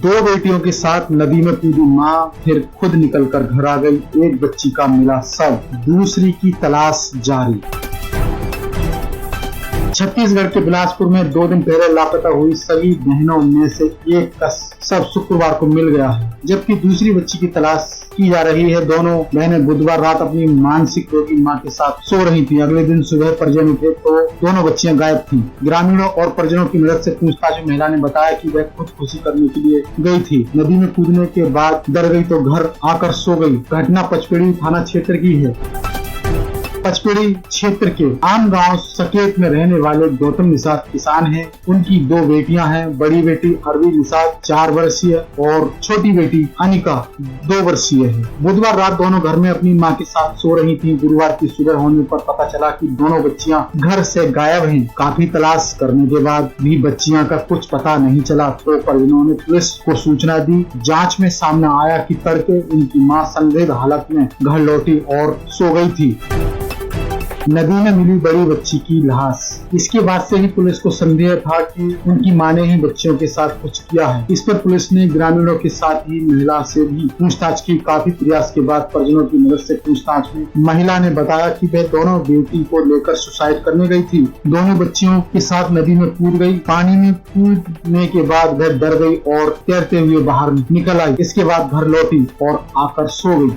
दो बेटियों के साथ नदी में कूदी मां फिर खुद निकलकर घर आ गई। एक बच्ची का मिला शव, दूसरी की तलाश जारी। छत्तीसगढ़ के बिलासपुर में 2 दिन पहले लापता हुई सभी बहनों में से एक का शव शुक्रवार को मिल गया है, जबकि दूसरी बच्ची की तलाश की जा रही है। दोनों बहनें बुधवार रात अपनी मानसिक रोगी मां के साथ सो रही थी। अगले दिन सुबह परिजन उठे तो दोनों बच्चियां गायब थी। ग्रामीणों और परिजनों की मदद से पूछताछ में महिला ने बताया कि वह खुदकुशी करने के लिए गई थी। नदी में कूदने के बाद डर गई तो घर आकर सो गई। घटना पचपेड़ी थाना क्षेत्र की है। पचपेड़ी क्षेत्र के आम गांव सकेत में रहने वाले गौतम निषाद किसान हैं। उनकी 2 बेटियां हैं। बड़ी बेटी अरवी निषाद 4 वर्षीय और छोटी बेटी अनिका 2 वर्षीय है। बुधवार रात दोनों घर में अपनी मां के साथ सो रही थीं। गुरुवार की सुबह होने पर पता चला कि दोनों बच्चियां घर से गायब हैं। काफी तलाश करने के बाद भी बच्चियां का कुछ पता नहीं चला तो परिजनों ने पुलिस को सूचना दी। जाँच में सामने आया कि तड़के उनकी मां संदिग्ध हालत में घर लौटी और सो गई थी। नदी में मिली बड़ी बच्ची की लाश। इसके बाद से ही पुलिस को संदेह था कि उनकी मां ने ही बच्चियों के साथ कुछ किया है। इस पर पुलिस ने ग्रामीणों के साथ ही महिला से भी पूछताछ की। काफी प्रयास के बाद परिजनों की मदद से पूछताछ में महिला ने बताया कि वह दोनों बेटी को लेकर सुसाइड करने गई थी। दोनों बच्चियों के साथ नदी में कूद गई। पानी में कूदने के बाद वह डर गई और तैरते हुए बाहर निकल आई। इसके बाद घर लौटी और आकर सो गई।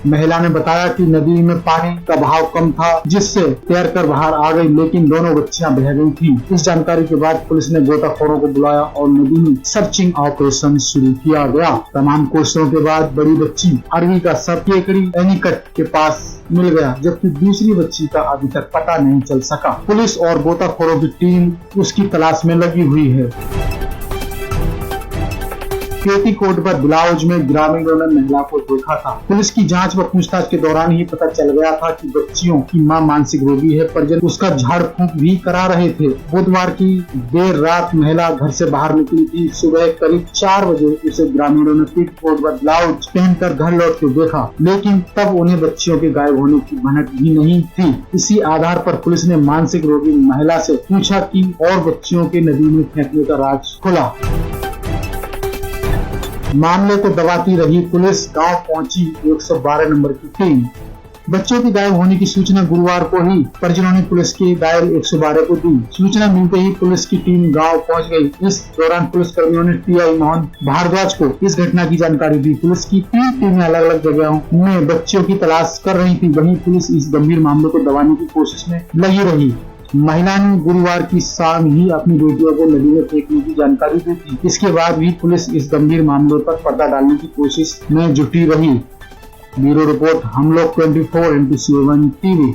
महिला ने बताया कि नदी में पानी का बहाव कम था, जिससे तैरकर बाहर आ गई, लेकिन दोनों बच्चियां बह गई थीं। इस जानकारी के बाद पुलिस ने गोताखोरों को बुलाया और नदी में सर्चिंग ऑपरेशन शुरू किया गया। तमाम कोशिशों के बाद बड़ी बच्ची अरवी का शव केकड़ी एनीकट के पास मिल गया, जबकि दूसरी बच्ची का अभी तक पता नहीं चल सका। पुलिस और गोताखोरों की टीम उसकी तलाश में लगी हुई है। पेटीकोट पर ब्लाउज में ग्रामीणों ने महिला को देखा था। पुलिस की जांच व पूछताछ के दौरान ही पता चल गया था कि बच्चियों की मां मानसिक रोगी है। परिजन उसका झाड़ फूंक भी करा रहे थे। बुधवार की देर रात महिला घर से बाहर निकली थी। सुबह करीब 4 बजे उसे ग्रामीणों ने पेटीकोट पर ब्लाउज पहनकर घर लौट के देखा, लेकिन तब उन्हें बच्चियों के गायब होने की भनक भी नहीं थी। इसी आधार पर पुलिस ने मानसिक रोगी महिला से पूछा कि और बच्चियों के नदी में फेंकने का राज खुला। मामले को दबाती रही पुलिस। गांव पहुंची 112 नंबर की टीम। बच्चों के गायब होने की सूचना गुरुवार को ही परिजनों ने पुलिस के डायल 112 को दी। सूचना मिलते ही पुलिस की टीम गांव पहुंच गई। इस दौरान पुलिस कर्मियों ने टीआई मोहन भारद्वाज को इस घटना की जानकारी दी। पुलिस की 3 टीमें अलग अलग जगहों में बच्चों की तलाश कर रही थी। वहीं पुलिस इस गंभीर मामले को दबाने की कोशिश में लगी रही। महिला ने गुरुवार की शाम ही अपनी बेटियों को नदी में फेंकने की जानकारी दी थी। इसके बाद भी पुलिस इस गंभीर मामले पर पर्दा डालने की कोशिश में जुटी रही। ब्यूरो रिपोर्ट, हम लोग 24x7 टीवी।